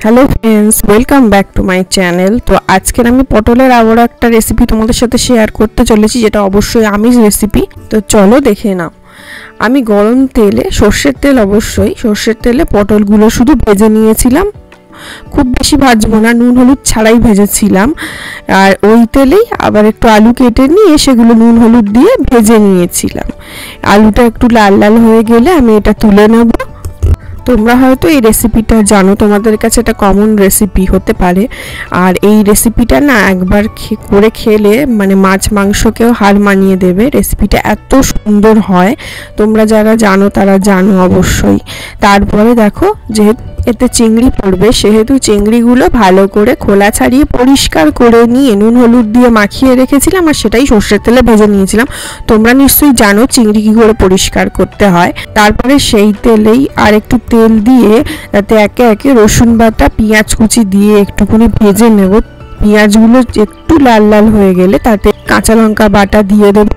Hello friends, welcome back to my channel. তো আজকের আমি পটলের আবার একটা রেসিপি তোমাদের সাথে শেয়ার করতে চলেছি, যেটা অবশ্যই আমিষ রেসিপি। তো চলো দেখে নাও। আমি গরম তেলে, সর্ষের তেল অবশ্যই, সর্ষের তেলে পটলগুলো শুধু ভেজে নিয়েছিলাম। খুব বেশি ভাজবো না, নুন হলুদ ছাড়াই ভেজেছিলাম। আর ওই তেলেই আবার একটু আলু কেটে নিয়ে সেগুলো নুন হলুদ দিয়ে ভেজে নিয়েছিলাম। আলুটা একটু লাল লাল হয়ে গেলে আমি এটা তুলে নেব। তোমরা হয়তো এই রেসিপিটা জানো, তোমাদের কাছে এটা কমন রেসিপি হতে পারে। আর এই রেসিপিটা না একবার করে খেলে মানে মাছ মাংসকেও হার মানিয়ে দেবে। রেসিপিটা এত সুন্দর হয়, তোমরা যারা জানো তারা জানো অবশ্যই। তারপরে দেখো, যেহেতু এতে চিংড়ি পড়বে, সেহেতু চিংড়িগুলো ভালো করে খোলা ছাড়িয়ে পরিষ্কার করে নিয়ে নুন হলুদ দিয়ে মাখিয়ে রেখেছিলাম, আর সেটাই সর্ষের তেলে ভেজে নিয়েছিলাম। তোমরা নিশ্চয়ই জানো চিংড়ি কী করে পরিষ্কার করতে হয়। তারপরে সেই তেলেই আর একটু তেল দিয়ে তাতে একে একে রসুন বাটা, পেঁয়াজ কুচি দিয়ে একটুখানি ভেজে নেব। পেঁয়াজগুলো একটু লাল লাল হয়ে গেলে তাতে কাঁচা লঙ্কা বাটা দিয়ে দেবো,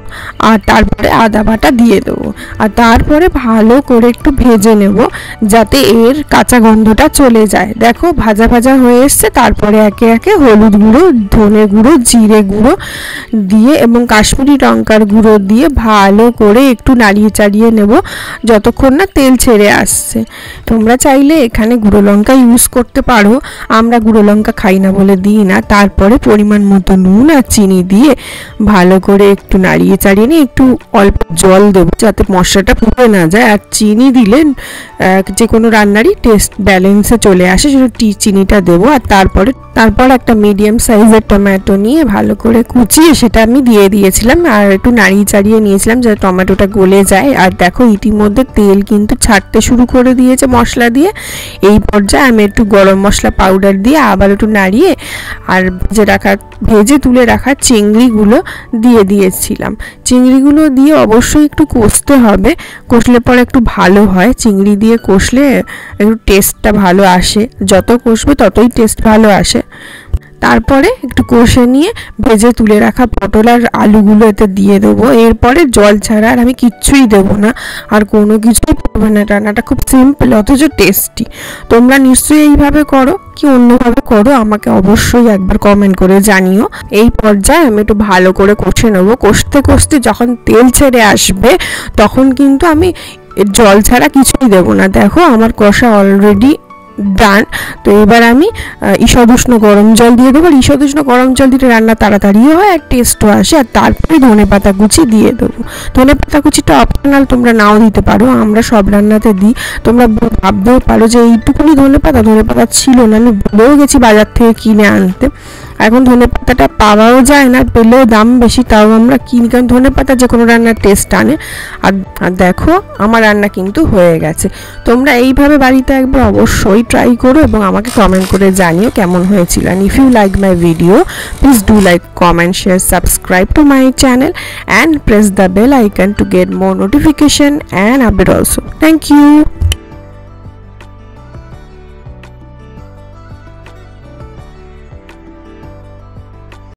আর তারপরে আদা বাটা দিয়ে দেবো। আর তারপরে ভালো করে একটু ভেজে নেব, যাতে এর কাঁচা গন্ধটা চলে যায়। দেখো ভাজা ভাজা হয়ে এসছে। তারপরে একে একে হলুদ গুঁড়ো, ধনে গুঁড়ো, জিরে গুঁড়ো দিয়ে এবং কাশ্মীরি লঙ্কার গুঁড়ো দিয়ে ভালো করে একটু নাড়িয়ে চাড়িয়ে নেব যতক্ষণ না তেল ছেড়ে আসছে। তোমরা চাইলে এখানে গুঁড়ো লঙ্কা ইউজ করতে পারো, আমরা গুঁড়ো লঙ্কা খাই না বলে দিই না। তারপরে পরিমাণ মতো নুন আর চিনি দিয়ে ভালো করে একটু নাড়িয়ে চাড়িয়ে নিয়ে একটু অল্প জল দেবো, যাতে মশলাটা পুড়ে না যায়। আর চিনি দিলে যে কোনো রান্নারই টেস্ট ব্যালেন্সে চলে আসে, সেটা চিনিটা দেবো। আর তারপর একটা মিডিয়াম সাইজের টমেটো নিয়ে ভালো করে কুচিয়ে সেটা আমি দিয়ে দিয়েছিলাম, আর একটু নাড়িয়ে চাড়িয়ে নিয়েছিলাম যাতে টমেটোটা গলে যায়। আর দেখো ইতিমধ্যে তেল কিন্তু ছাড়তে শুরু করে দিয়েছে মশলা দিয়ে। এই পর্যায়ে আমি একটু গরম মশলা পাউডার দিয়ে আবার একটু নাড়িয়ে আর ভেজে তুলে রাখা চিংড়িগুলো দিয়ে দিয়েছিলাম। চিংড়িগুলো দিয়ে অবশ্যই একটু কষতে হবে, কষলে পরে একটু ভালো হয়। চিংড়ি দিয়ে কষলে একটু টেস্টটা ভালো আসে, যত কষবে ততই টেস্ট ভালো আসে। তারপরে একটু কষে নিয়ে ভেজে তুলে রাখা পটল আর আলুগুলো এতে দিয়ে দেবো। এরপরে জল ছাড়া আর আমি কিচ্ছুই দেবো না, আর কোনো কিছুই পড়বে না। রান্নাটা খুব সিম্পল অথচ টেস্টি। তোমরা নিশ্চয়ই এইভাবে করো কি অন্যভাবে করো, আমাকে অবশ্যই একবার কমেন্ট করে জানিও। এই পর্যায়ে আমি একটু ভালো করে কষে নেবো। কষতে কষতে যখন তেল ছেড়ে আসবে তখন কিন্তু আমি জল ছাড়া কিছুই দেবো না। দেখো আমার কষা অলরেডি ডান। তো এবার আমি ঈষদ উষ্ণ গরম জল দিয়ে দেবো। ঈষদ উষ্ণ গরম জল দিলে রান্না তাড়াতাড়িও হয় আর টেস্টও আসে। আর তারপরে ধনে পাতা কুচি দিয়ে দেবো। ধনে পাতা কুচিটা অপশনাল, তোমরা নাও দিতে পারো, আমরা সব রান্নাতে দিই। তোমরা ভাবতেও পারো যে এইটুকুনি ধনে পাতা ছিল না, আমি ভুলেও গেছি বাজার থেকে কিনে আনতে। এখন ধনে পাতাটা পাওয়াও যায় না, পেলেও দাম বেশি, তাও আমরা কিনি, কারণ ধনে পাতা যে কোনো রান্নার টেস্ট আনে। আর দেখো আমার রান্না কিন্তু হয়ে গেছে। তোমরা এইভাবে বাড়িতে একবার অবশ্যই ট্রাই করো এবং আমাকে কমেন্ট করে জানিও কেমন হয়েছিল। And if you like my video, please do like, comment, share, subscribe to my channel and press the bell icon to get more notification and update also. Thank you.